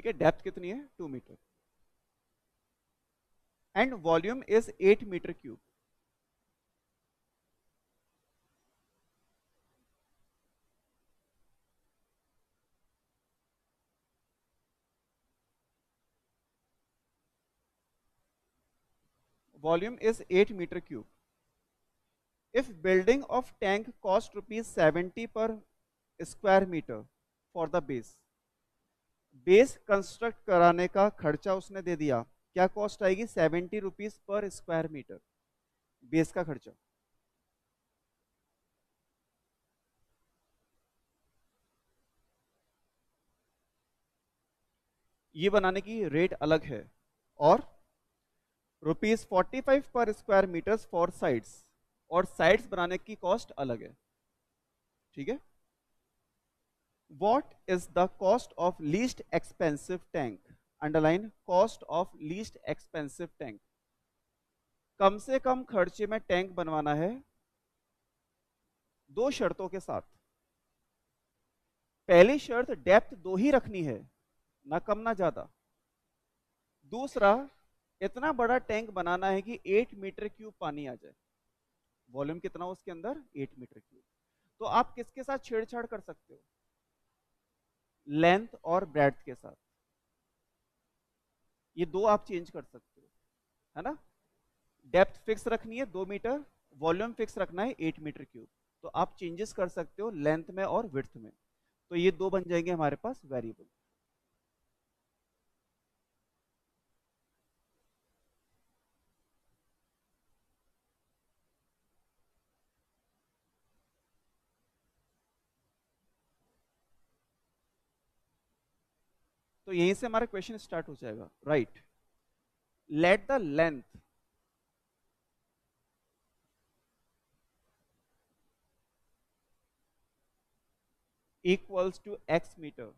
ठीक है, डेप्थ कितनी है 2 metre, and volume is 8 metre cube. Volume is 8 metre cube. If building of tank cost ₹70 per square metre for the base, base construct कराने का खर्चा उसने दे दिया, क्या कॉस्ट आएगी? ₹70 पर स्क्वायर मीटर, बेस का खर्चा। ये बनाने की रेट अलग है, और ₹45 पर स्क्वायर मीटर फॉर साइड्स, और साइड्स बनाने की कॉस्ट अलग है। ठीक है, what is the cost of least expensive tank? Underline cost of least expensive tank. कम से कम खर्चे में टैंक बनवाना है, दो शर्तों के साथ। पहली शर्त, डेप्थ 2 ही रखनी है, ना कम ना ज्यादा। दूसरा, इतना बड़ा टैंक बनाना है कि 8 मीटर क्यूब पानी आ जाए। वॉल्यूम कितना हो उसके अंदर? 8 मीटर क्यूब। तो आप किसके साथ छेड़छाड़ कर सकते हो? लेंथ और ब्रेड्थ के साथ। ये दो आप चेंज कर सकते हो, है ना। डेप्थ फिक्स रखनी है 2 मीटर, वॉल्यूम फिक्स रखना है 8 मीटर क्यूब। तो आप चेंजेस कर सकते हो लेंथ में और विड्थ में। तो ये दो बन जाएंगे हमारे पास वेरिएबल। तो यहीं से हमारा क्वेश्चन स्टार्ट हो जाएगा। Right, let the length equals to x meter,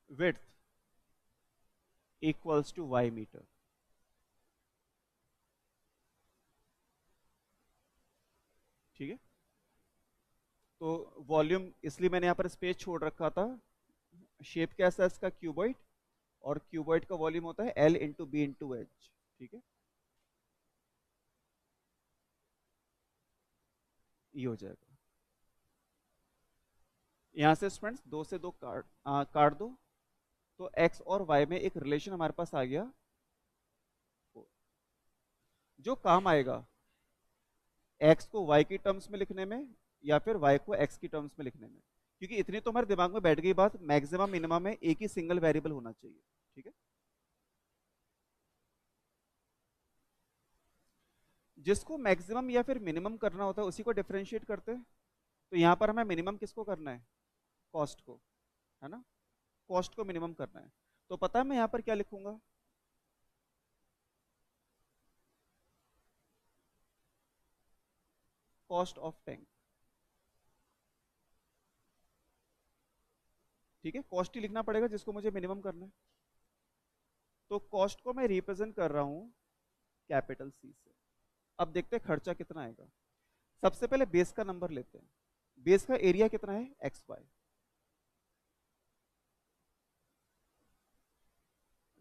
width equals to y meter। ठीक है, तो वॉल्यूम इसलिए मैंने यहां पर स्पेस छोड़ रखा था। शेप कैसा है इसका? क्यूबॉइड, और क्यूबॉइड का वॉल्यूम होता है L into B into H. ठीक है, ये हो जाएगा। यहां से स्टूडेंट्स 2 से 2 काट दो, तो x और y में एक रिलेशन हमारे पास आ गया। जो काम आएगा x को y की टर्म्स में लिखने में, या फिर y को x की टर्म्स में लिखने में, क्योंकि इतनी तो हमारे दिमाग में बैठ गई बात, मैक्सिमम मिनिमम में एक ही सिंगल वेरिएबल होना चाहिए। ठीक है, जिसको मैक्सिमम या फिर मिनिमम करना होता है उसी को डिफरेंशिएट करते हैं। तो यहां पर हमें मिनिमम किसको करना है? कॉस्ट को, है ना। कॉस्ट को मिनिमम करना है, तो पता है मैं यहां पर क्या लिखूंगा? Cost of tank. ठीक है, कॉस्ट ही लिखना पड़ेगा जिसको मुझे मिनिमम करना है। तो कॉस्ट को मैं रिप्रेजेंट कर रहा हूं कैपिटल सी से। अब देखते हैं खर्चा कितना आएगा। सबसे पहले बेस का नंबर लेते हैं। बेस का एरिया कितना है? X Y.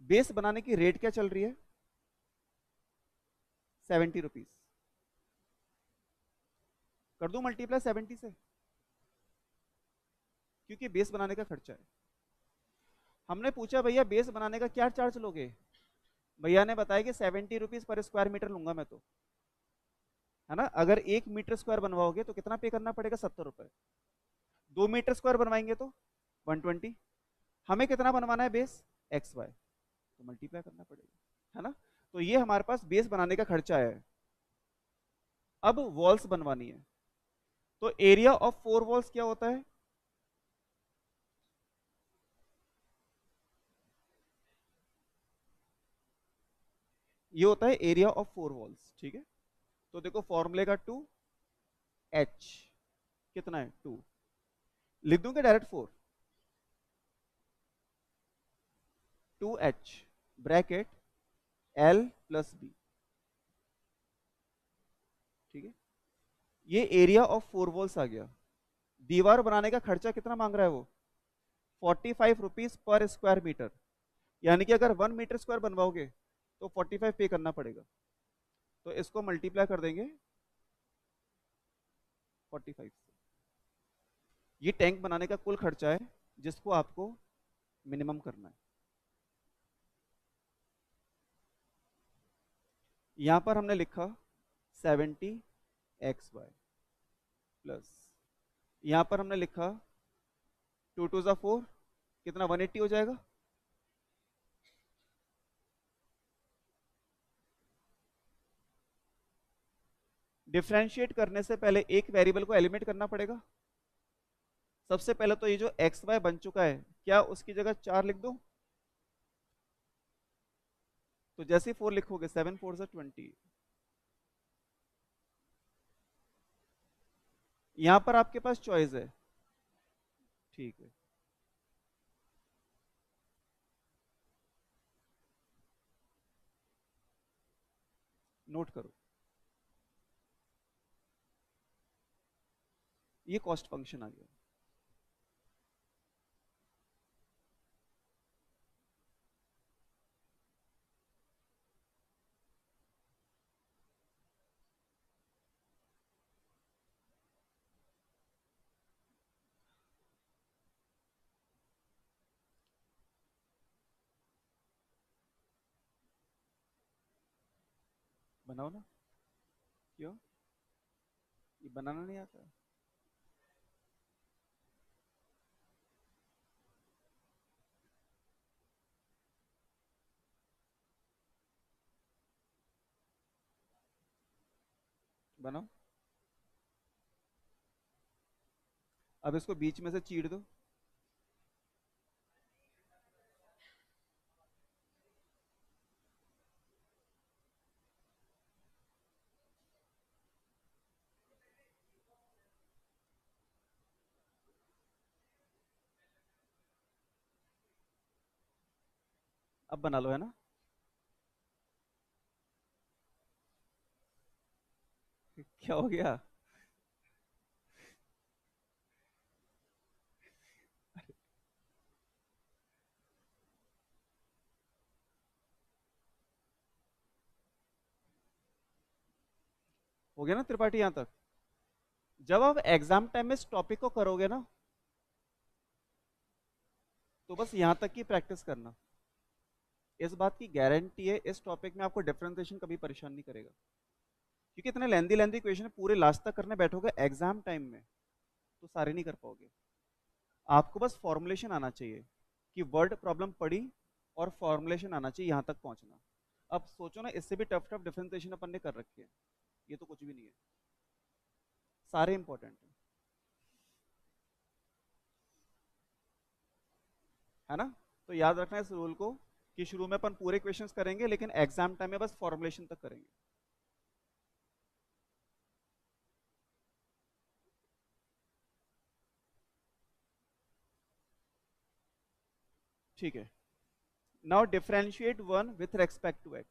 बेस बनाने की रेट क्या चल रही है? ₹70। कर दूं मल्टीप्लाई 70 से, क्योंकि बेस बनाने का खर्चा है। हमने पूछा भैया बेस बनाने का क्या चार्ज लोगे? भैया ने बताया कि ₹70 पर स्क्वायर मीटर लूंगा मैं, तो है ना। अगर 1 मीटर स्क्वायर बनवाओगे तो कितना पे करना पड़ेगा? ₹70। 2 मीटर स्क्वायर बनवाएंगे तो 120। हमें कितना बनवाना है बेस? एक्स वाई, तो मल्टीप्लाई करना पड़ेगा, है ना। तो ये हमारे पास बेस बनाने का खर्चा है। अब वॉल्स बनवानी है, तो एरिया ऑफ 4 वॉल्स क्या होता है? ये होता है एरिया ऑफ 4 वॉल्स। ठीक है, तो देखो फॉर्मूले का 2h कितना है? 2। लिख दूंगा direct 4। 2h bracket L plus B. ठीक है, ये एरिया ऑफ 4 वॉल्स आ गया। दीवार बनाने का खर्चा कितना मांग रहा है वो? 45 रुपीज पर स्क्वायर मीटर। यानी कि अगर 1 मीटर स्क्वायर बनवाओगे तो 45 पे करना पड़ेगा। तो इसको मल्टीप्लाई कर देंगे 45 से। ये टैंक बनाने का कुल खर्चा है जिसको आपको मिनिमम करना है। यहां पर हमने लिखा 70xy प्लस, यहां पर हमने लिखा 2 2 4, कितना 180 हो जाएगा। डिफ्रेंशिएट करने से पहले एक वेरिएबल को एलिमिनेट करना पड़ेगा। सबसे पहले तो ये जो एक्स वाई बन चुका है, क्या उसकी जगह 4 लिख दो? तो जैसे 4 लिखोगे 7 4 20। यहां पर आपके पास चॉइस है, ठीक है। नोट करो, ये कॉस्ट फंक्शन आ गया। बनाओ ना, क्यों ये बनाना नहीं आता? बनाओ। अब इसको बीच में से चीर दो। अब बना लो, है ना? क्या हो गया? हो गया ना त्रिपाठी यहां तक? जब आप एग्जाम टाइम में इस टॉपिक को करोगे ना, तो बस यहां तक की प्रैक्टिस करना। इस बात की गारंटी है इस टॉपिक में आपको डिफरेंशिएशन कभी परेशान नहीं करेगा। क्योंकि इतने लेंदी लेंदी क्वेश्चन पूरे लास्ट तक करने बैठोगे एग्जाम टाइम में तो सारे नहीं कर पाओगे। आपको बस फॉर्मुलेशन आना चाहिए कि वर्ड प्रॉब्लम पड़ी और फॉर्मुलेशन आना चाहिए यहां तक पहुंचना। अब सोचो ना, इससे भी टफ टफ डिफरेंशिएशन अपन ने कर रखे हैं, ये तो कुछ भी नहीं है, सारे इंपॉर्टेंट है ना? तो याद रखना इस रूल को कि शुरू में अपन पूरे क्वेश्चंस करेंगे लेकिन एग्जाम टाइम में बस फॉर्मुलेशन तक करेंगे। ठीक है। Now differentiate one with respect to X,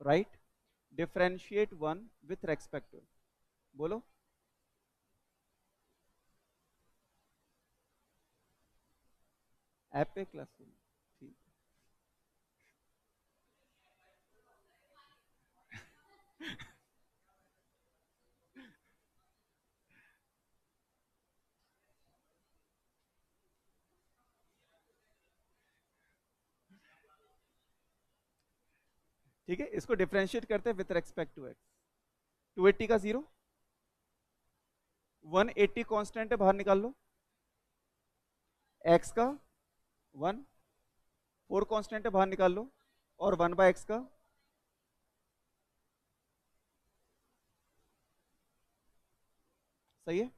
right? Differentiate one with respect to, बोलो। ऐप पे क्लासरूम, ठीक। ठीक है, इसको डिफरेंशिएट करते हैं विथ रेस्पेक्ट टू एक्स। 280 का 0, 180 कांस्टेंट है, बाहर निकाल लो। एक्स का 1, 4 कांस्टेंट है, बाहर निकाल लो। और 1/x का, सही है।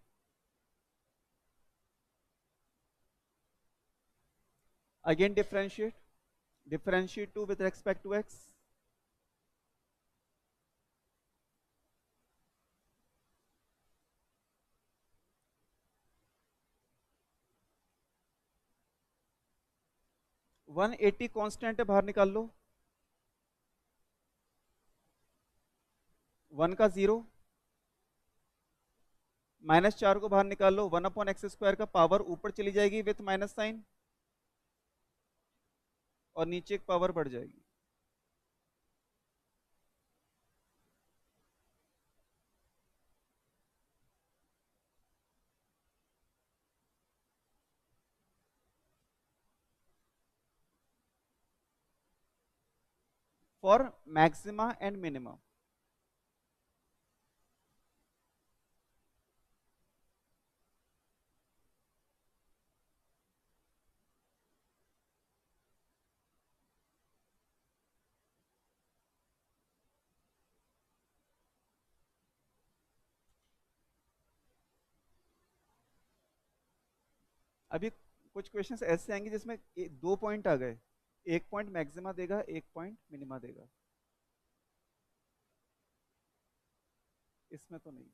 Again differentiate, differentiate 2 with respect to X. One 180 constant है, बाहर निकाल लो। 1 का 0, -4 को बाहर निकाल लो, 1/x² का पावर ऊपर चली जाएगी विथ माइनस साइन, और नीचे एक पावर बढ़ जाएगी। For maxima and minima. अभी कुछ क्वेश्चंस ऐसे आएंगे जिसमें दो पॉइंट आ गए, एक पॉइंट मैक्सिमा देगा, एक पॉइंट मिनिमा देगा, इसमें तो नहीं।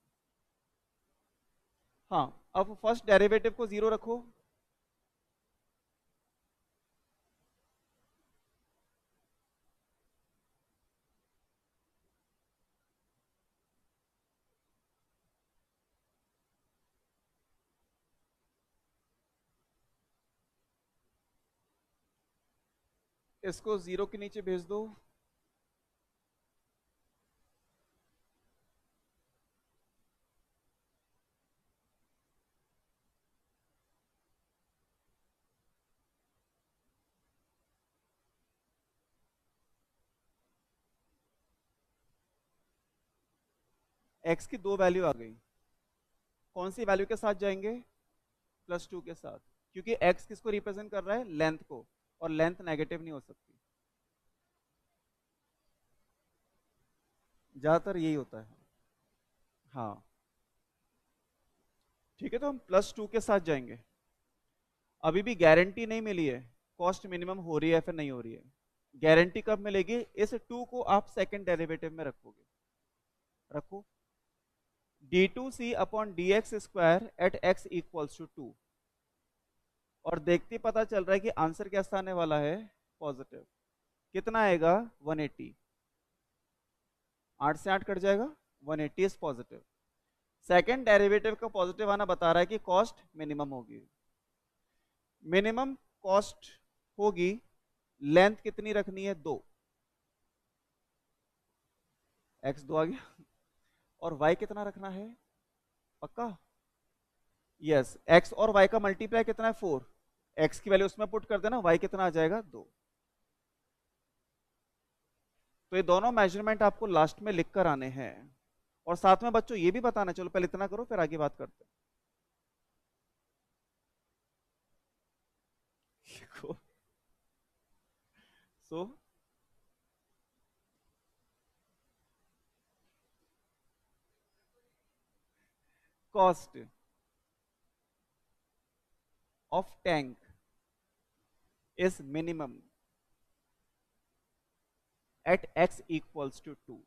हाँ, अब फर्स्ट डेरिवेटिव को 0 रखो, इसको 0 के नीचे भेज दो, x की दो वैल्यू आ गई, कौन सी वैल्यू के साथ जाएंगे? +2 के साथ, क्योंकि x किसको रिप्रेजेंट कर रहा है? लेंथ को, और लेंथ नेगेटिव नहीं हो सकती, ज्यादातर यही होता है। हाँ ठीक है, तो हम +2 के साथ जाएंगे। अभी भी गारंटी नहीं मिली है कॉस्ट मिनिमम हो रही है फिर नहीं हो रही है, गारंटी कब मिलेगी? इस 2 को आप सेकंड डेरिवेटिव में रखोगे, रखो d2c/dx² eight x equals to 2, और देखते पता चल रहा है कि आंसर कैसा आने वाला है? पॉजिटिव। कितना आएगा? 180, 8 से 8 कट जाएगा, 180 इज पॉजिटिव। सेकंड डेरिवेटिव का पॉजिटिव आना बता रहा है कि कॉस्ट मिनिमम होगी, मिनिमम कॉस्ट होगी, लेंथ कितनी रखनी है? 2, x 2 आ गया, और y कितना रखना है? पक्का? यस, x और y का मल्टीप्लाई कितना है? 4, x की वैल्यू उसमें पुट कर देना, y कितना आ जाएगा? 2। तो ये दोनों मेजरमेंट आपको लास्ट में लिख कर आने हैं, और साथ में बच्चों ये भी बताना, चलो पहले इतना करो फिर आगे बात करते हैं। लिखो, so cost of tank is minimum at x equals to 2।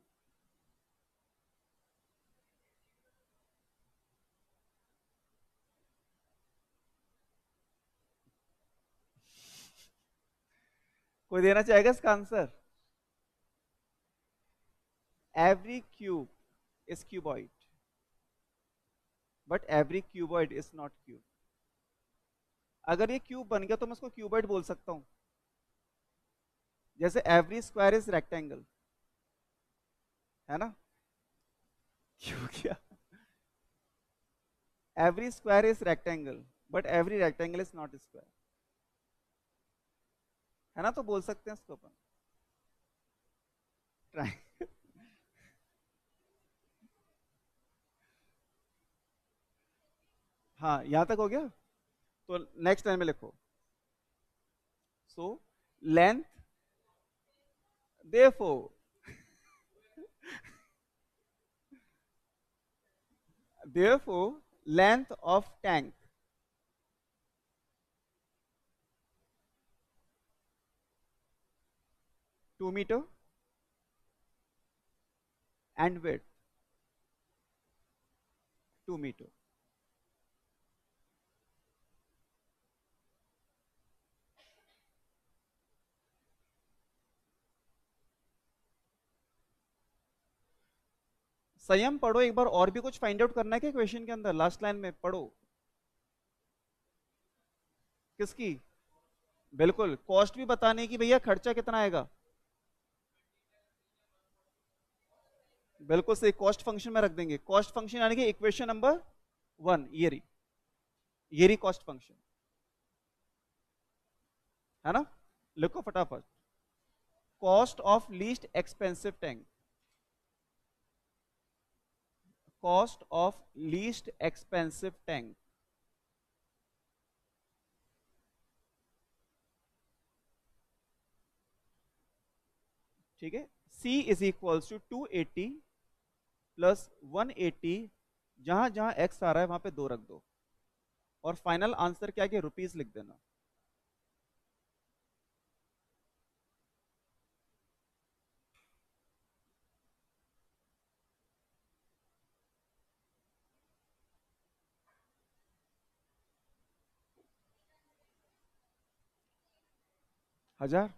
कोई देना चाहेगा इसका answer? Every cube is cuboid, but every cuboid is not cube. अगर ये क्यूब बन गया तो मैं उसको क्यूबॉइड बोल सकता हूं, जैसे एवरी स्क्वायर इज रेक्टेंगल, है ना? क्यों क्या? Every square is rectangle, but every rectangle is not square, है ना? तो बोल सकते हैं इसको अपन ट्राई। हाँ, यहां तक हो गया, तो नेक्स्ट लाइन में लिखो, so length, therefore therefore length of tank (2 meter) and width (2 meter). संयम पढ़ो एक बार, और भी कुछ फाइंड आउट करना है क्या क्वेश्चन के अंदर? लास्ट लाइन में पढ़ो। किसकी? बिल्कुल, कॉस्ट भी बताने की भैया, खर्चा कितना आएगा। बिल्कुल सही, कॉस्ट फंक्शन में रख देंगे। कॉस्ट फंक्शन यानी कि इक्वेशन नंबर 1, ये रही कॉस्ट फंक्शन, है ना। लिखो फटाफट। Cost of least expensive tank, cost of least expensive tank. ठीक है, C is equals to 280 plus 180, जहां जहां x आ रहा है वहां पे 2 रख दो, और फाइनल आंसर क्या है, रुपीस लिख देना। हजार।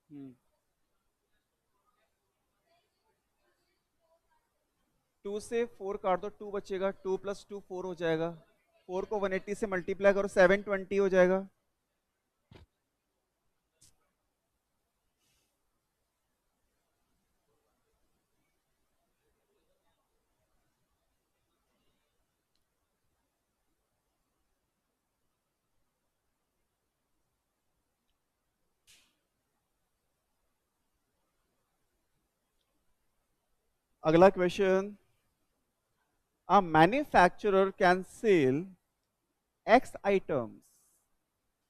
हम्म, 2 से 4 काट दो, 2 बचेगा, 2 प्लस 2 4 हो जाएगा, 4 को 180 से मल्टीप्लाई करो, 720 हो जाएगा। अगला question, a manufacturer can sell x items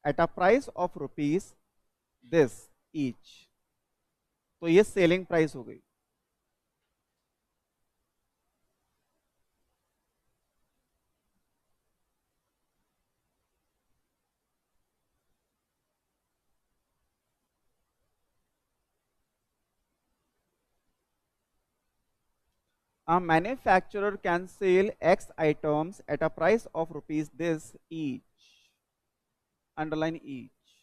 at a price of rupees this each। तो ये सेलिंग प्राइस हो गई। A manufacturer can sell X items at a price of rupees this each। Underline each।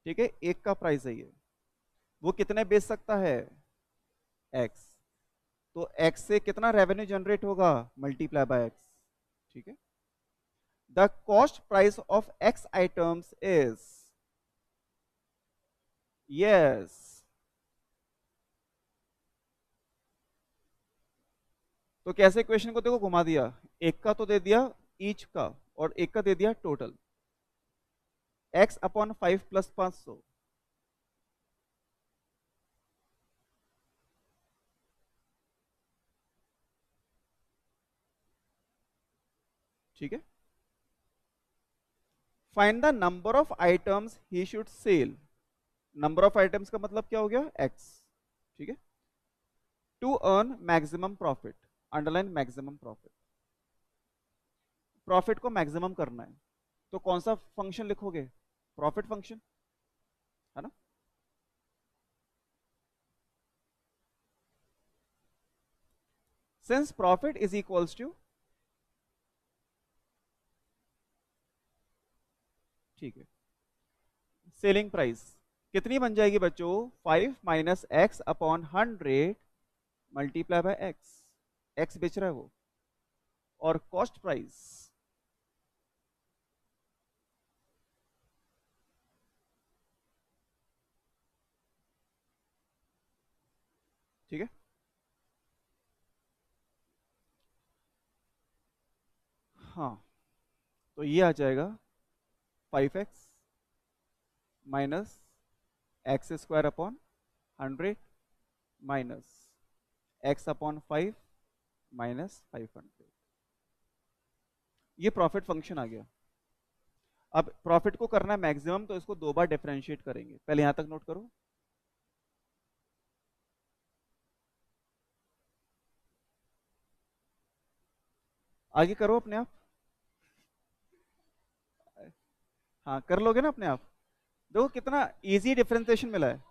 ठीक है, एक का price है ये, वो कितने बेच सकता है, X। तो X से कितना रेवेन्यू जनरेट होगा, मल्टीप्लाई बाय X। ठीक है, the cost price of X items is, yes. तो कैसे क्वेश्चन को देखो घुमा दिया, एक का तो दे दिया ईच का, और एक का दे दिया टोटल, X अपॉन 5 प्लस 500। ठीक है, find the number of items he should sell. Number of items का मतलब क्या हो गया, एक्स। ठीक है, to earn maximum profit, underline maximum profit. Profit को मैक्सिमम करना है, तो कौन सा फंक्शन लिखोगे, प्रॉफिट फंक्शन, है ना। Since profit is equals to, ठीक है, सेलिंग प्राइस कितनी बन जाएगी बच्चों, 5 minus X upon 100 multiply by X, X बेच रहा है वो, और कॉस्ट प्राइस, ठीक है। हाँ, तो ये आ जाएगा 5x minus x square upon 100 minus X upon 5 minus 500। ये प्रॉफिट फंक्शन आ गया। अब प्रॉफिट को करना है मैक्सिमम, तो इसको 2 बार डिफरेंशिएट करेंगे, पहले यहां तक नोट करो। आगे करो अपने आप। हाँ कर लोगे ना अपने आप। देखो कितना इजी डिफरेंशिएशन मिला है।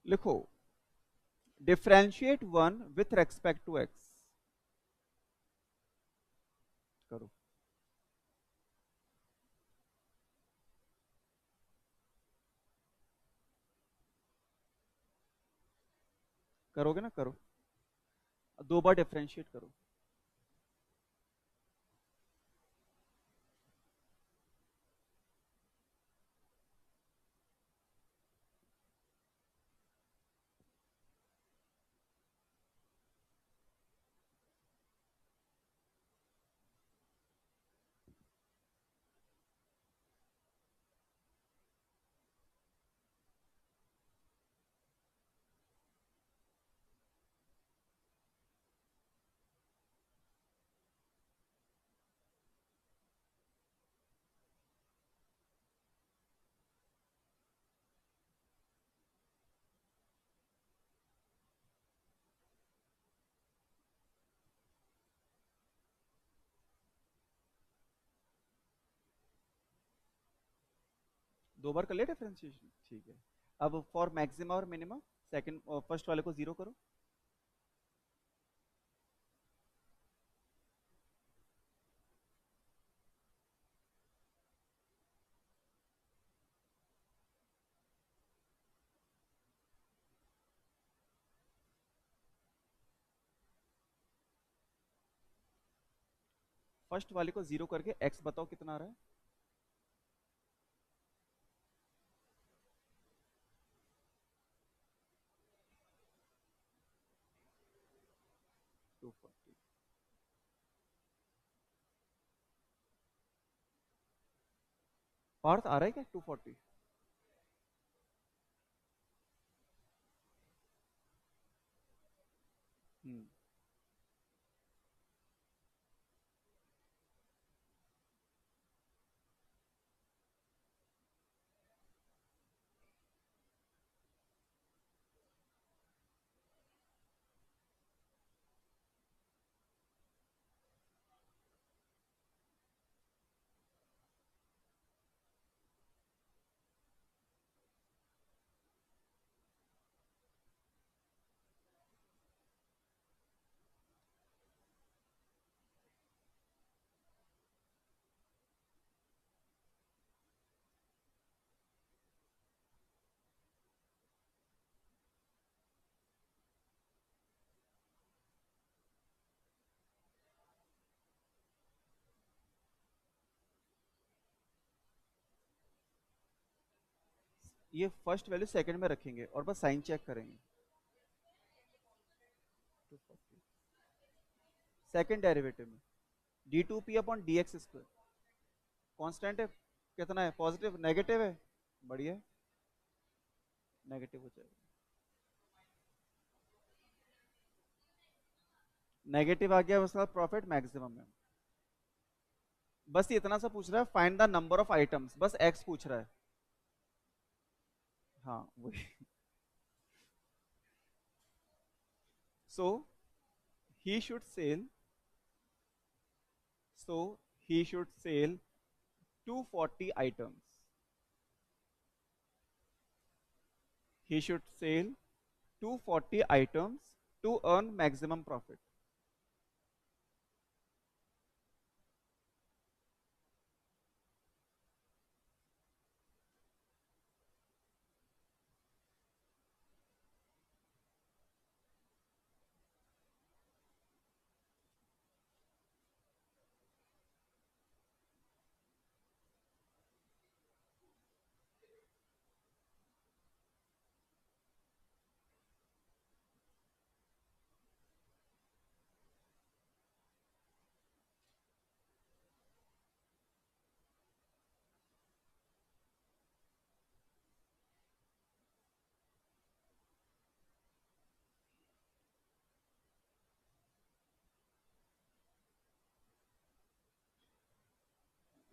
लिखो, differentiate one with respect to X. करो। करोगे ना, करो। दो बार डिफरेंशिएट करो। दो बार कर लिया डिफरेंशिएशन, ठीक है। अब फॉर मैक्सिमा और मिनिमा, सेकंड फर्स्ट वाले को जीरो करो। फर्स्ट वाले को जीरो करके एक्स बताओ कितना आ रहा है। 240। पार्थ आ रहा है क्या 240? हम्म। ये फर्स्ट वैल्यू सेकंड में रखेंगे और बस साइन चेक करेंगे। 240 सेकंड डेरिवेटिव में D two P upon D X square constant है। कितना है, पॉजिटिव नेगेटिव है? बढ़िया, नेगेटिव हो जाएगा। नेगेटिव आ गया उसका प्रॉफिट मैक्सिमम है। बस ये इतना सा पूछ रहा है, find the number of items, बस एक्स पूछ रहा है। हाँ वही। So he should sell, so he should sell 240 items. He should sell 240 items to earn maximum profit.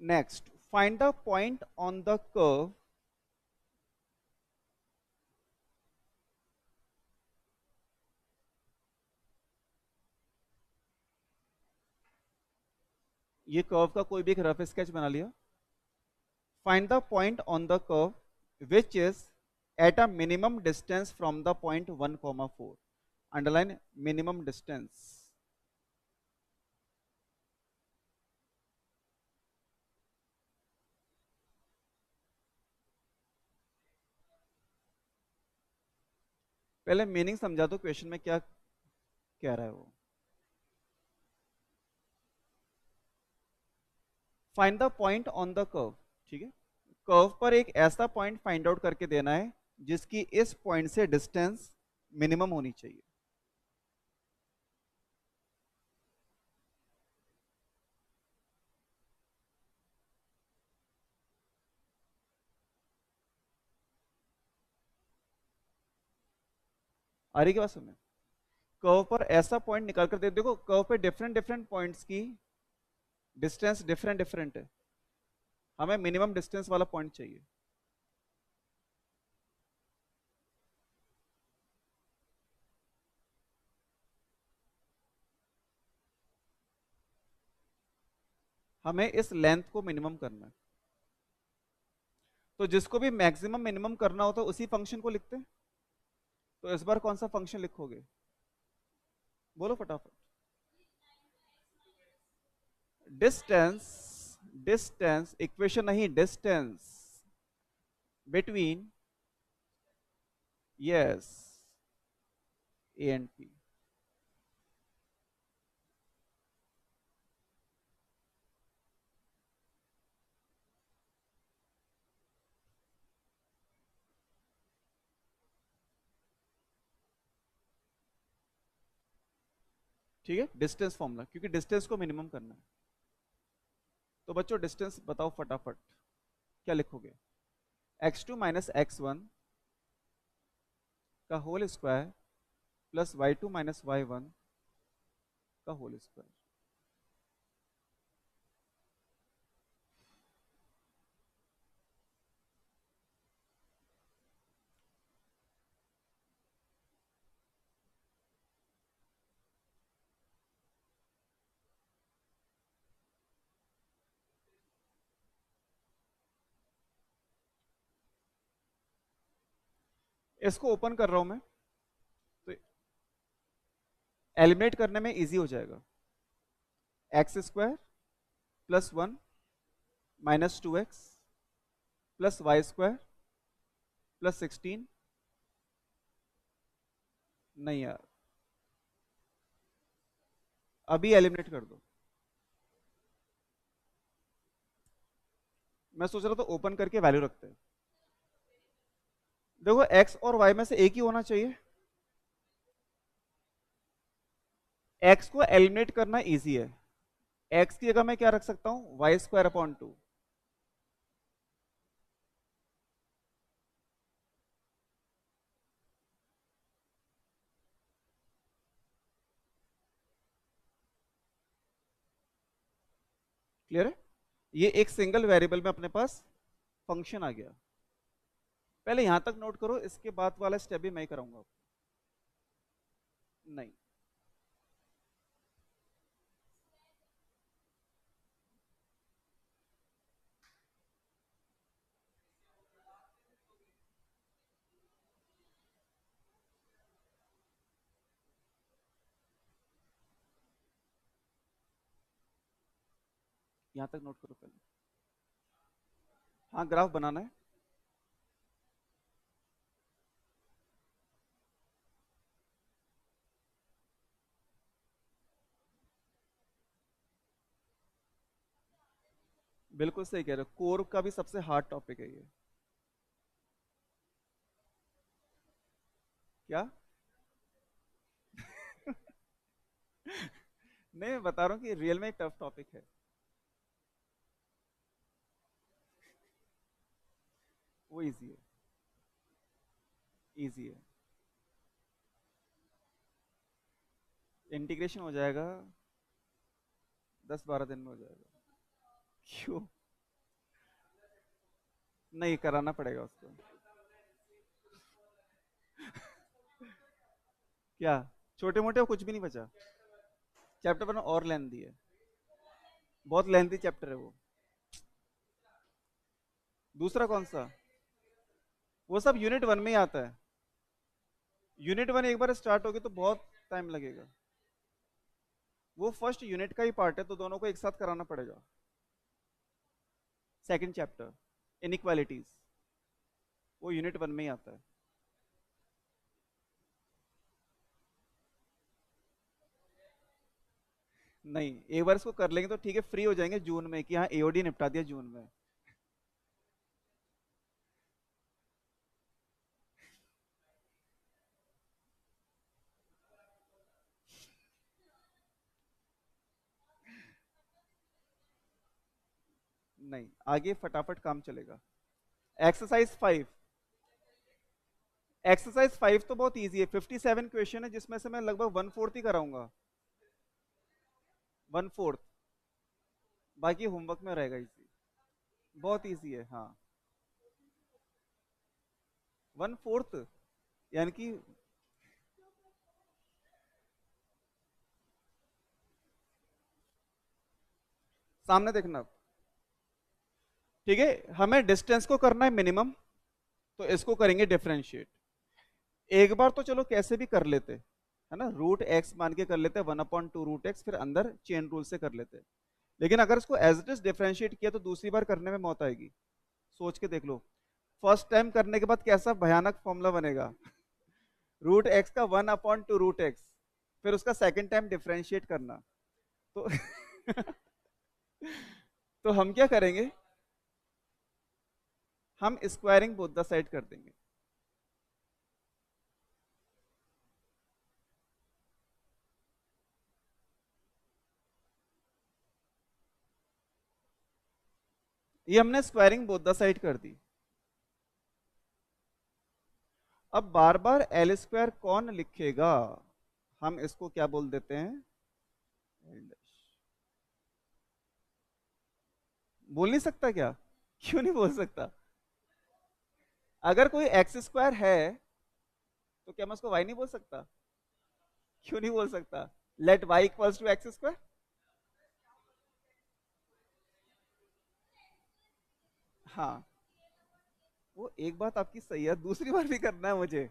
Next, find the point on the curve ये कर्व का कोई भी एक रफ स्केच बना लिया. Find the point on the curve which is at a minimum distance from the point 1,4. Underline minimum distance. पहले meaning समझा दो क्वेश्चन में क्या कह रहा है वो. Find the point on the curve. ठीक है, कर्व पर एक ऐसा पॉइंट फाइंड आउट करके देना है जिसकी इस पॉइंट से डिस्टेंस मिनिमम होनी चाहिए. आ रही की बात समझ. कर्व पर ऐसा पॉइंट निकाल कर दे. देखो कर्व पे डिफरेंट डिफरेंट पॉइंट्स की डिस्टेंस डिफरेंट डिफरेंट है. हमें मिनिमम डिस्टेंस वाला पॉइंट चाहिए. हमें इस लेंथ को मिनिमम करना है. तो जिसको भी मैक्सिमम मिनिमम करना होता है उसी फंक्शन को लिखते हैं. तो इस बार कौन सा फंक्शन लिखोगे? बोलो फटाफट. डिस्टेंस. डिस्टेंस इक्वेशन नहीं, distance between, yes, A and P. ठीक है, डिस्टेंस फॉर्मूला, क्योंकि डिस्टेंस को मिनिमम करना है. तो बच्चों डिस्टेंस बताओ फटाफट, क्या लिखोगे? x2 माइनस x1 का whole square plus y2 minus y1 का होल स्क्वायर. इसको ओपन कर रहा हूं मैं, तो एलिमिनेट करने में इजी हो जाएगा. X square plus 1 minus 2x plus Y square plus 16. नहीं यार, अभी एलिमिनेट कर दो. मैं सोच रहा था ओपन करके वैल्यू रखते हैं. देखो x और y में से एक ही होना चाहिए. x को एलिमिनेट करना इजी है. x की जगह मैं क्या रख सकता हूं? Y square upon 2. क्लियर है? ये एक सिंगल वेरिएबल में अपने पास फंक्शन आ गया. पहले यहां तक नोट करो, इसके बाद वाला स्टेप भी मैं ही कराऊंगा. नहीं, यहां तक नोट करो पहले. हाँ, ग्राफ बनाना है. बिल्कुल सही कह रहे हो, कोर का भी सबसे हार्ड टॉपिक है ये. क्या? नहीं, मैं बता रहा हूँ कि रियल में एक टफ टॉपिक है. वो इजी है. इजी है. इंटीग्रेशन हो जाएगा 10-12 दिन में हो जाएगा. क्यों? नहीं कराना पड़ेगा उसको। क्या? छोटे मोटे कुछ भी नहीं बचा। चैप्टर बना और लेंथी है, बहुत लेंथी चैप्टर है वो। दूसरा कौन सा? वो सब यूनिट वन में ही आता है। यूनिट वन एक बार स्टार्ट होगी तो बहुत टाइम लगेगा। वो फर्स्ट यूनिट का ही पार्ट है, तो दोनों को एक साथ कराना पड़ेगा। सेकंड चैप्टर इनइक्वालिटीज, वो यूनिट वन में ही आता है। नहीं, एक बार इसको कर लेंगे तो ठीक है, फ्री हो जाएंगे जून में कि हाँ एओडी निपटा दिया जून में। नहीं, आगे फटाफट काम चलेगा। एक्सरसाइज 5। एक्सरसाइज 5 तो बहुत इजी है, 57 क्वेश्चन है जिसमें से मैं लगभग 1/4 ही कराऊंगा। 1/4, बाकी होमवर्क में रहेगा इजी। बहुत इजी है हाँ। 1/4 यानी कि सामने देखना। ठीक है, हमें डिस्टेंस को करना है मिनिमम, तो इसको करेंगे डिफरेंशिएट। एक बार तो चलो कैसे भी कर लेते है ना, रूट एक्स मान के कर लेते, 1/2 √x, फिर अंदर चेन रूल से कर लेते। लेकिन अगर इसको एज इट इज डिफरेंशिएट किया तो दूसरी बार करने में मौत आएगी। सोच के देख लो, फर्स्ट टाइम करने के बाद कैसा भयानक फॉर्मूला बनेगा। रूट एक्स का 1/2 √x, फिर उसका सेकंड टाइम डिफरेंशिएट करना। तो तो हम क्या करेंगे, हम स्क्वायरिंग बोथ द साइड कर देंगे। ये हमने स्क्वायरिंग बोथ द साइड कर दी। अब बार बार एल स्क्वायर कौन लिखेगा, हम इसको क्या बोल देते हैं, L dash। बोल नहीं सकता क्या? क्यों नहीं बोल सकता? अगर कोई एक्स स्क्वायर है तो क्या मैं उसको वाई नहीं बोल सकता? क्यों नहीं बोल सकता? Let Y equals to X square. हाँ, वो एक बात आपकी सही है, दूसरी बार भी करना है मुझे,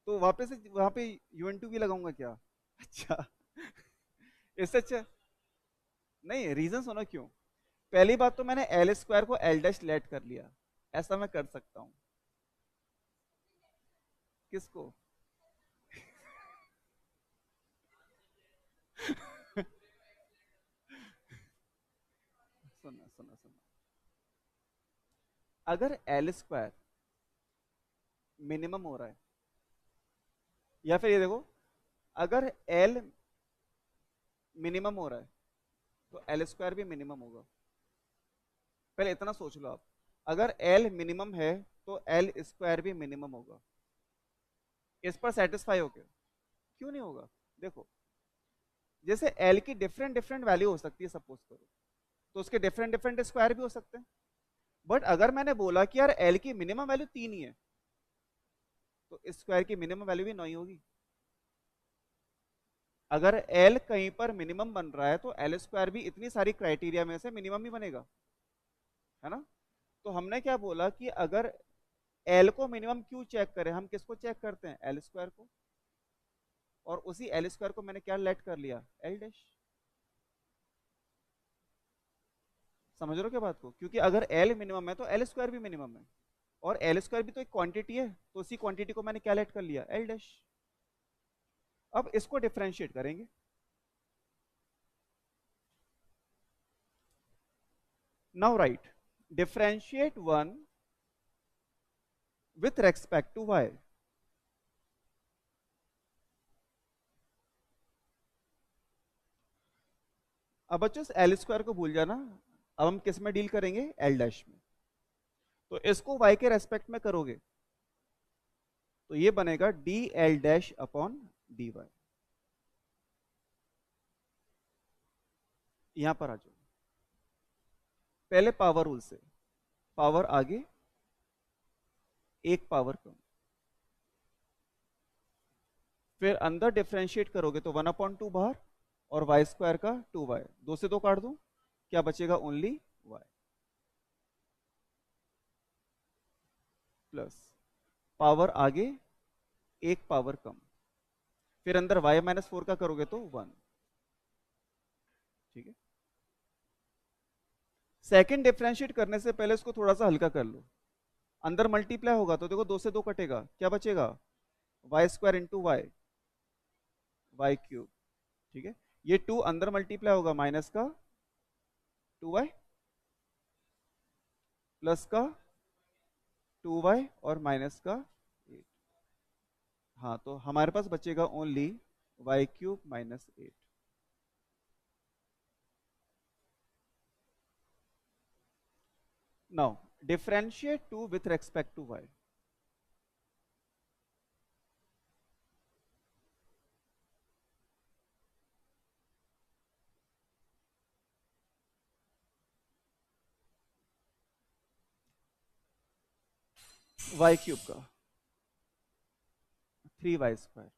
तो वापस से वहां पे UN2 भी लगाऊंगा क्या? अच्छा। इससे अच्छा, नहीं रीजन सुनो क्यों। पहली बात तो मैंने एल स्क्वायर को एल डैश लेट कर लिया, ऐसा मैं कर सकता हूं। किसको? सुनना सुनना सुनना, अगर एल स्क्वायर मिनिमम हो रहा है, या फिर ये देखो, अगर एल मिनिमम हो रहा है तो एल स्क्वायर भी मिनिमम होगा। पहले इतना सोच लो आप, अगर एल मिनिमम है तो एल स्क्वायर भी मिनिमम होगा। इस पर सेटिस्फाई हो गया? क्यों नहीं होगा? देखो, जैसे एल की डिफरेंट डिफरेंट वैल्यू हो सकती है सपोज करो, तो उसके डिफरेंट डिफरेंट स्क्वायर भी हो सकते हैं। बट अगर मैंने बोला कि यार एल की मिनिमम वैल्यू 3 ही है, तो स्क्वायर की मिनिमम वैल्यू भी 9 ही होगी। अगर एल कहीं पर मिनिमम बन रहा है तो एल स्क्वायर भी इतनी सारी क्राइटेरिया में से मिनिमम ही बनेगा, है ना। तो हमने क्या बोला कि अगर एल को मिनिमम क्यों चेक करें, हम किसको चेक करते हैं, एल स्क्वायर को। और उसी एल स्क्वायर को मैंने क्या लेट कर लिया, एल डैश। समझ रहे हो क्या बात को, क्योंकि अगर एल मिनिमम है तो एल स्क्वायर भी मिनिमम है, और एल स्क्वायर भी तो एक क्वांटिटी है, तो उसी क्वांटिटी को मैंने क्या लेट कर लिया, एल डैश। अब इसको डिफरेंशिएट करेंगे। Now right, differentiate one with respect to Y. अब बच्चों एल स्क्वायर को भूल जाना, अब हम किस में डील करेंगे, एल डैश में। तो इसको वाई के रेस्पेक्ट में करोगे तो ये बनेगा D L dash upon D Y. यहां पर आ जाओ, पहले पावर रूल से। पावर आगे एक पावर कम, फिर अंदर डिफ्रेंशिएट करोगे तो 1/2 बाहर और वाई स्क्वायर का 2y, दो से दो काट दो, क्या बचेगा? ओनली y प्लस पावर आगे एक पावर कम, फिर अंदर y-4 का करोगे तो 1। ठीक है, सेकंड डिफरेंशिएट करने से पहले इसको थोड़ा सा हल्का कर लो। अंदर मल्टीप्लाई होगा तो देखो दो से दो कटेगा, क्या बचेगा? Y square into Y, Y cube. ठीक है, ये 2 अंदर मल्टीप्लाई होगा, माइनस का 2y प्लस का 2y और माइनस का 8। हाँ, तो हमारे पास बचेगा only Y cube minus 8। Now differentiate 2 with respect to y। Y cube का 3y square.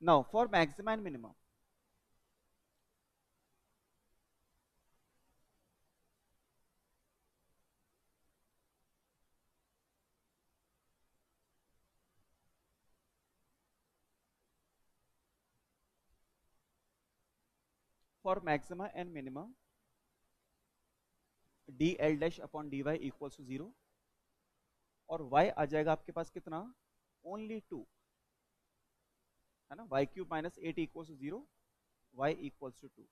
Now for maximum and minimum, for maxima and minimum D L dash upon D Y equal to 0, और y आ जाएगा आपके पास कितना? Only 2, है ना? Y cube minus 8 equal to 0, y equals to 2।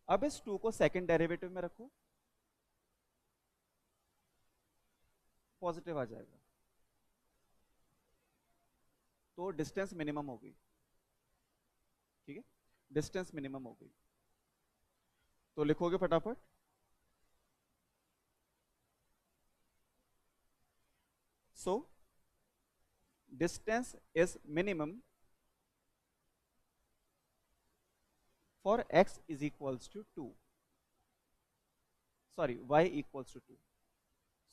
अब इस 2 को सेकंड डेरिवेटिव में रखो, पॉजिटिव आ जाएगा, तो डिस्टेंस मिनिमम हो गई। ठीक है, डिस्टेंस मिनिमम हो गई, तो लिखोगे फटाफट। So distance is minimum for x is equals to 2, sorry y equals to 2।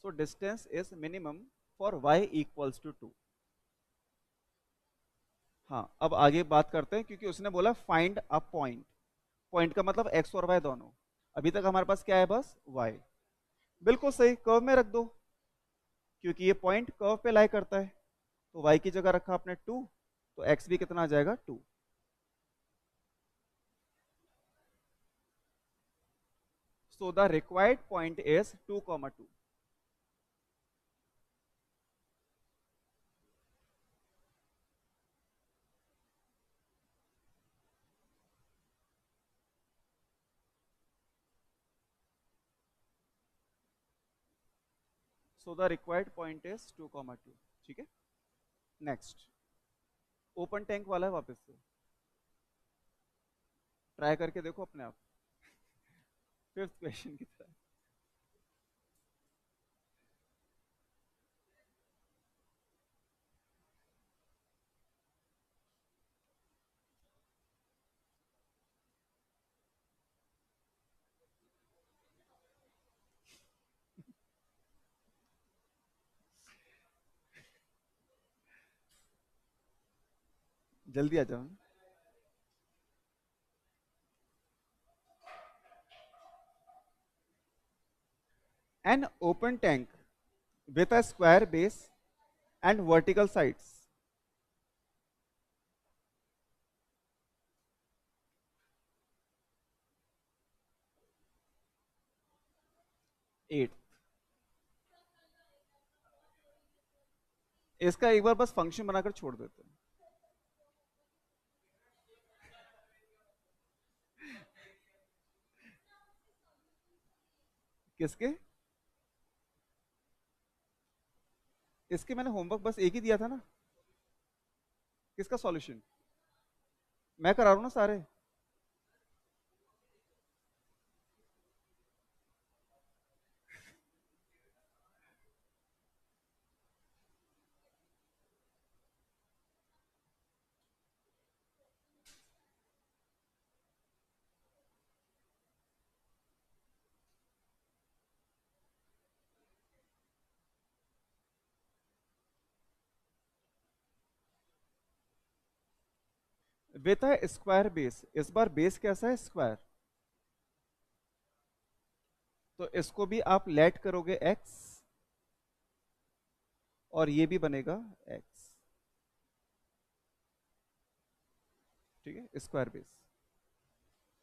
So distance is minimum for y equals to 2। हाँ, अब आगे बात करते हैं, क्योंकि उसने बोला फाइंड अ पॉइंट। पॉइंट का मतलब x और y दोनों। अभी तक हमारे पास क्या है? बस y। बिल्कुल सही, कर्व में रख दो, क्योंकि ये पॉइंट कर्व पे लाई करता है। तो y की जगह रखा आपने 2, तो x भी कितना आ जाएगा? 2। So the required point is 2,2। So the required point is 2,2। ठीक है, नेक्स्ट ओपन टैंक वाला है, वापस से ट्राई करके देखो अपने आप, फिफ्थ क्वेश्चन की तरह। जल्दी आ जाओ। An open tank with a square base and vertical sides, at. इसका एक बार बस फंक्शन बनाकर छोड़ देते हैं। किसके? इसके मैंने होमवर्क बस एक ही दिया था ना। किसका सॉल्यूशन? मैं करा रहा हूं ना सारे। विथ है स्क्वायर बेस, इस बार बेस कैसा है, स्क्वायर। तो इसको भी आप लेट करोगे x, और ये भी बनेगा x। ठीक है, square base.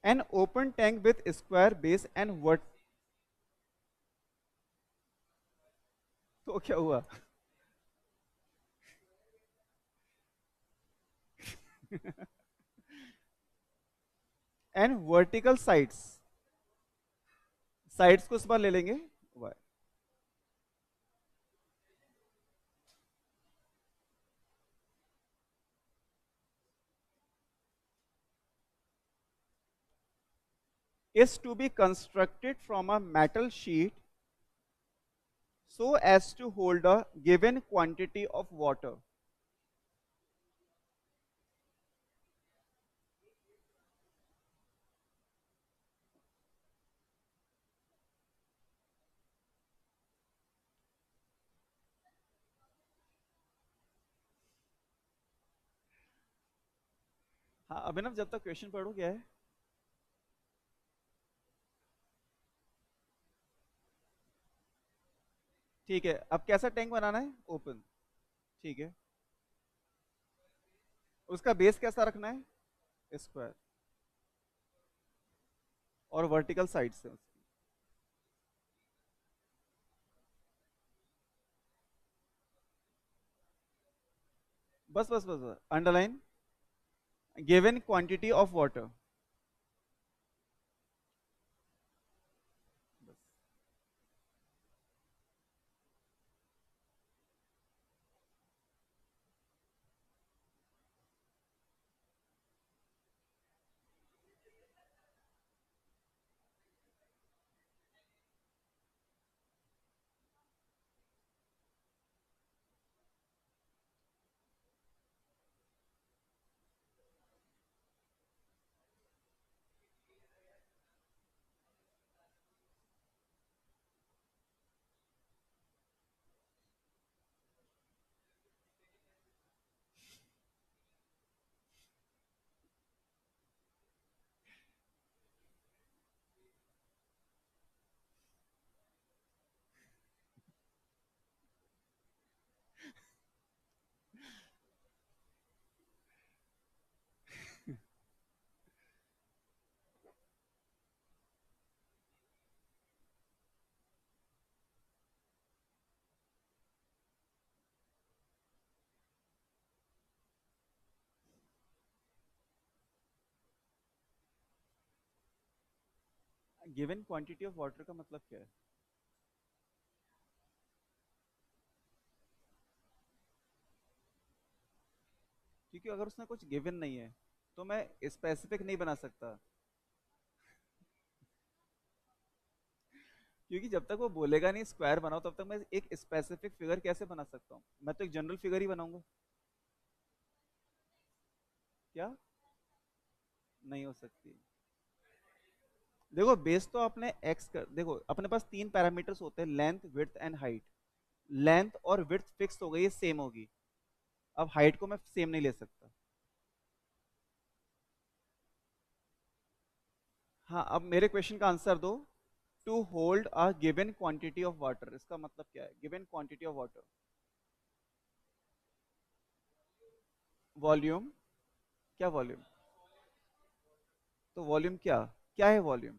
An open tank with square base and vert. तो क्या हुआ? एंड वर्टिकल साइड्स, साइड्स को इस बार ले लेंगे y। is to be constructed from a metal sheet so as to hold a given quantity of water। हाँ अभिनव, जब तक क्वेश्चन पढ़ो क्या है। ठीक है, अब कैसा टैंक बनाना है, ओपन। ठीक है, उसका बेस कैसा रखना है, स्क्वायर, और वर्टिकल साइड से उसकी। बस बस बस बस, underline, given quantity of water. Given quantity of water का मतलब क्या है? क्योंकि अगर उसने कुछ गिवन नहीं है तो मैं स्पेसिफिक नहीं बना सकता। क्योंकि जब तक वो बोलेगा नहीं स्क्वायर बनाओ, तब तक मैं एक स्पेसिफिक फिगर कैसे बना सकता हूँ? मैं तो एक जनरल फिगर ही बनाऊंगा। क्या? नहीं हो सकती। देखो बेस तो आपने एक्स कर, देखो अपने पास तीन पैरामीटर्स होते हैं, length, width and height. Length और विड्थ फिक्स हो गई, ये सेम होगी। अब हाइट को मैं सेम नहीं ले सकता। हाँ, अब मेरे क्वेश्चन का आंसर दो। To hold a given quantity of water, इसका मतलब क्या है, given quantity of water? Volume. क्या वॉल्यूम? तो वॉल्यूम क्या, क्या है वॉल्यूम?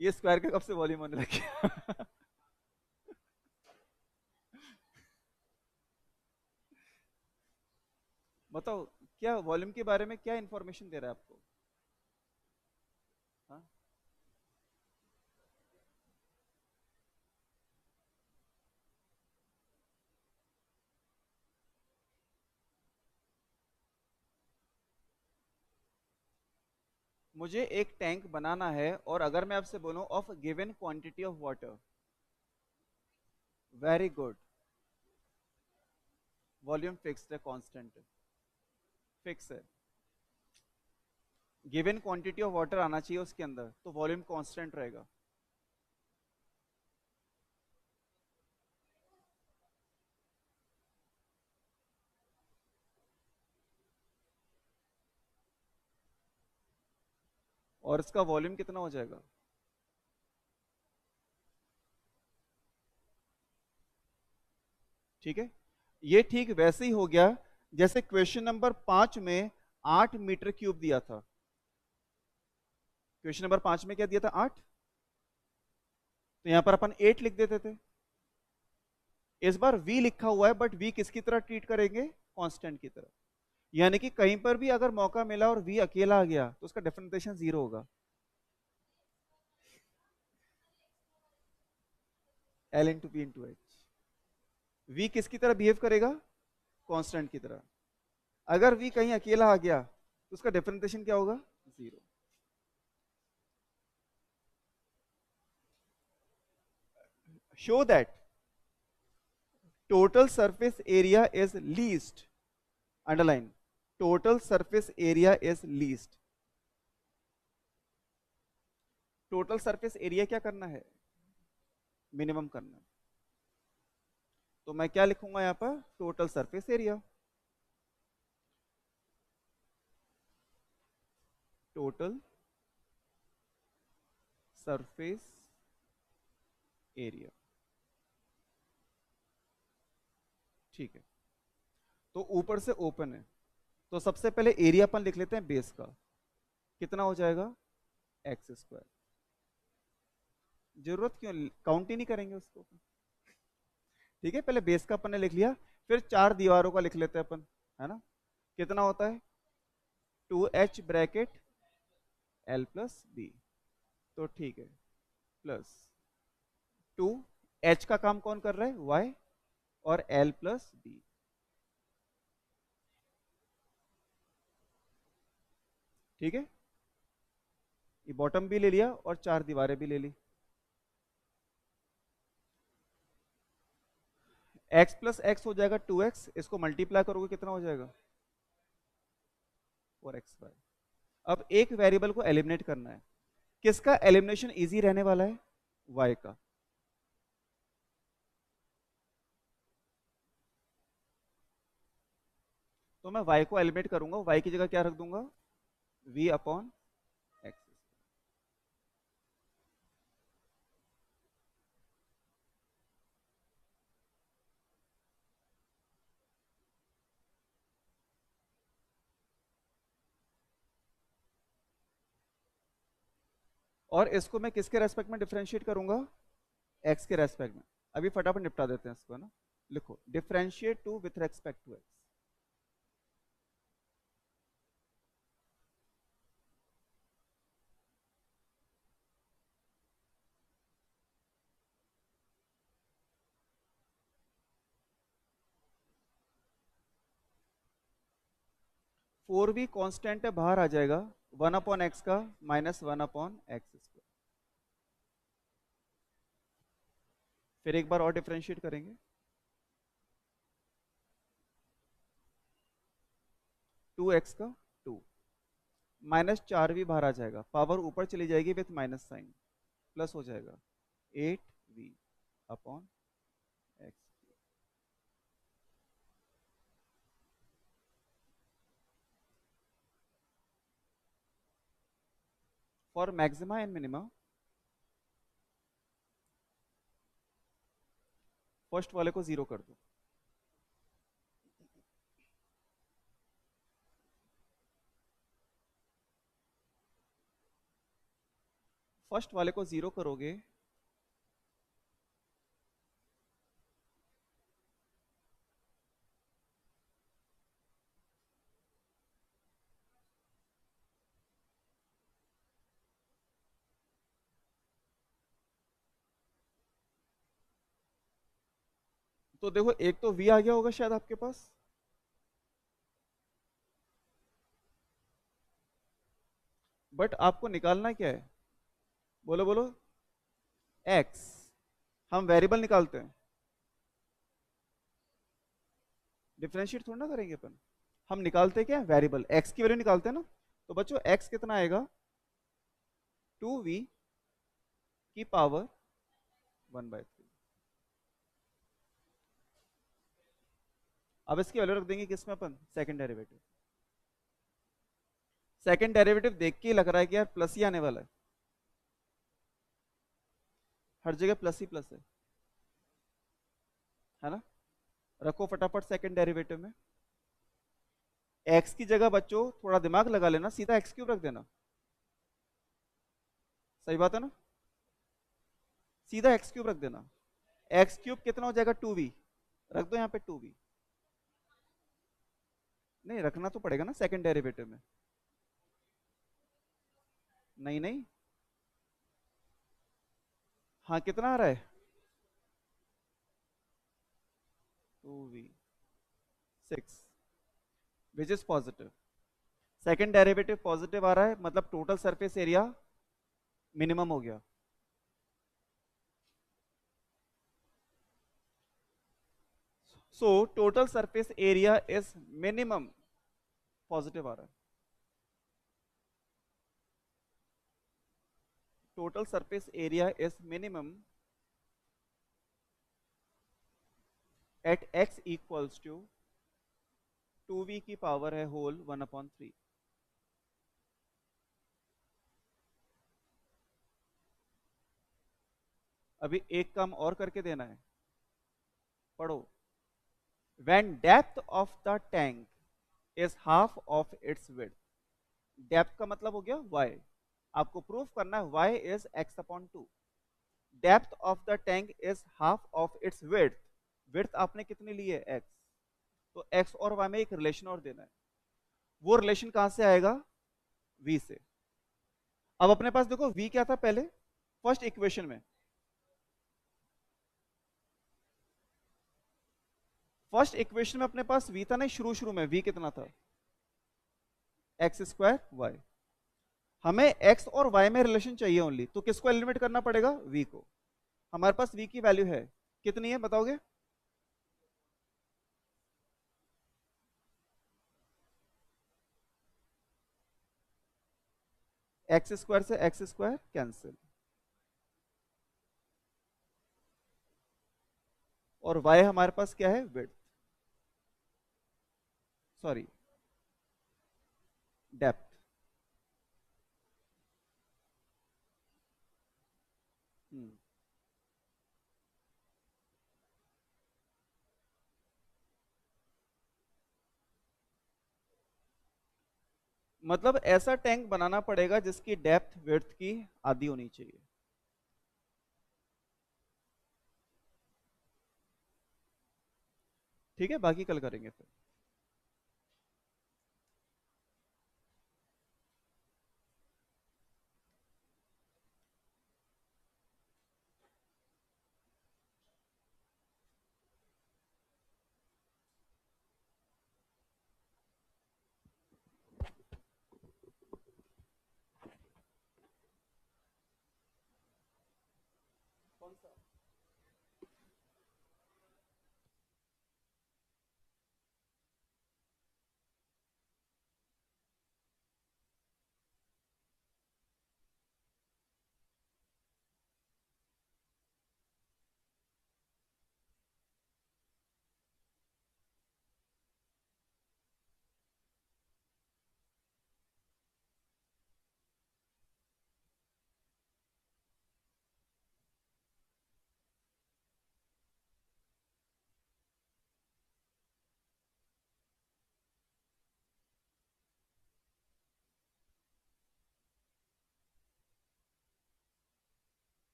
ये स्क्वायर का कब से वॉल्यूम होने लग गया? बताओ, क्या वॉल्यूम के बारे में क्या इंफॉर्मेशन दे रहा है आपको? हाँ? मुझे एक टैंक बनाना है, और अगर मैं आपसे बोलूं of given quantity of water. Very good. Volume fixed है, कांस्टेंट है, फिक्स है। गिवन क्वांटिटी ऑफ वाटर आना चाहिए उसके अंदर, तो वॉल्यूम कांस्टेंट रहेगा। और इसका वॉल्यूम कितना हो जाएगा? ठीक है, ये ठीक वैसे ही हो गया जैसे क्वेश्चन नंबर 5 में 8 मीटर क्यूब दिया था। क्वेश्चन नंबर 5 में क्या दिया था? 8। तो यहां पर अपन 8 लिख देते थे। इस बार v लिखा हुआ है, बट v किसकी तरह ट्रीट करेंगे? कांस्टेंट की तरह। यानी कि कहीं पर भी अगर मौका मिला और v अकेला आ गया तो उसका डिफरेंशिएशन 0 होगा। L into P into H. v किसकी तरह बिहेव करेगा? कांस्टेंट की तरह। अगर v कहीं अकेला आ गया तो उसका डिफरेंशिएशन क्या होगा? 0। Show that total surface area is least, underline, total surface area is least. Total surface area क्या करना है? मिनिमम करना है। तो मैं क्या लिखूंगा यहां पर? Total surface area. Total surface area. ठीक है, तो ऊपर से ओपन है, तो सबसे पहले एरिया अपन लिख लेते हैं बेस का। कितना हो जाएगा? X square. जरूरत क्यों, काउंट ही नहीं करेंगे उसको। ठीक है, पहले बेस का अपन ने लिख लिया, फिर 4 दीवारों का लिख लेते हैं अपन, है ना? कितना होता है? 2h bracket l plus B. तो ठीक है, प्लस 2, h का काम कौन कर रहा है? y, और l प्लस बी। ठीक है, ये बॉटम भी ले लिया और 4 दीवारें भी ले ली। x प्लस एक्स हो जाएगा 2x, इसको मल्टीप्लाई करोगे कितना हो जाएगा? 4xy। अब एक वेरिएबल को एलिमिनेट करना है। किसका एलिमिनेशन इजी रहने वाला है? y का। तो मैं y को एलिमिनेट करूंगा, y की जगह क्या रख दूंगा? v upon x. और इसको मैं किसके रेस्पेक्ट में डिफरेंशिएट करूंगा? x के रेस्पेक्ट में। अभी फटाफट निपटा देते हैं इसको, है ना? लिखो differentiate two with respect to x। 4v constant है, बाहर आ जाएगा, 1 अपॉन एक्स का माइनस 1 अपॉन एक्स स्क्वायर। फिर एक बार और डिफरेंशिएट करेंगे, 2x का 2, माइनस 4v बाहर आ जाएगा, पावर ऊपर चली जाएगी विथ माइनस साइन, प्लस हो जाएगा 8v upon x. For maxima and minima, first वाले को 0 कर दो। फर्स्ट वाले को 0 करोगे तो देखो, एक तो v आ गया होगा शायद आपके पास, बट आपको निकालना क्या है? बोलो बोलो। x। हम वेरिएबल निकालते हैं, डिफरेंशिएट थोड़ा ना करेंगे अपन। हम निकालते क्या? वेरिएबल, x की वैल्यू निकालते हैं ना। तो बच्चों x कितना आएगा? 2v की पावर 1/3। अब इसकी वैल्यू रख देंगे किसमें अपन? Second derivative. सेकंड डेरिवेटिव देख के ही लग रहा है कि यार प्लस ही आने वाला है, हर जगह प्लस ही प्लस है ना। रखो फटाफट सेकंड डेरिवेटिव में। एक्स की जगह बच्चों थोड़ा दिमाग लगा लेना, सीधा एक्स क्यूब रख देना। सही बात है ना, सीधा एक्स क्यूब रख देना। एक्स क्यूब कितना हो जाएगा, 2v। रख दो यहाँ पे 2v। नहीं रखना तो पड़ेगा ना सेकंड डेरिवेटिव में। नहीं नहीं, हाँ कितना आ रहा है, 2v6 which is positive. Second derivative positive आ रहा है, मतलब टोटल सरफेस एरिया मिनिमम हो गया। So total surface area is minimum, positive आ रहा है। Total surface area is minimum at x equals to 2v की पावर है होल 1/3। अभी एक काम और करके देना है, पढ़ो। when depth of the tank is half of its width, depth का मतलब हो गया y, आपको प्रूफ करना है y is x/2। Depth of the tank is half of its width, width आपने कितनी ली है x, तो x और y में एक रिलेशन और देना है। वो रिलेशन कहां से आएगा, v से। अब अपने पास देखो v क्या था पहले, फर्स्ट इक्वेशन में, फर्स्ट इक्वेशन में अपने पास v था नहीं, शुरू शुरू में v कितना था, x²y। हमें x और y में रिलेशन चाहिए ओनली, तो किसको एलिमिनेट करना पड़ेगा, v को। हमारे पास v की वैल्यू है कितनी है बताओगे, x² से x² कैंसिल, और y हमारे पास क्या है, विड्थ, सॉरी डेप्थ। मतलब ऐसा टैंक बनाना पड़ेगा जिसकी डेप्थ विड्थ की आधी होनी चाहिए। ठीक है, बाकी कल करेंगे फिर। कौन सा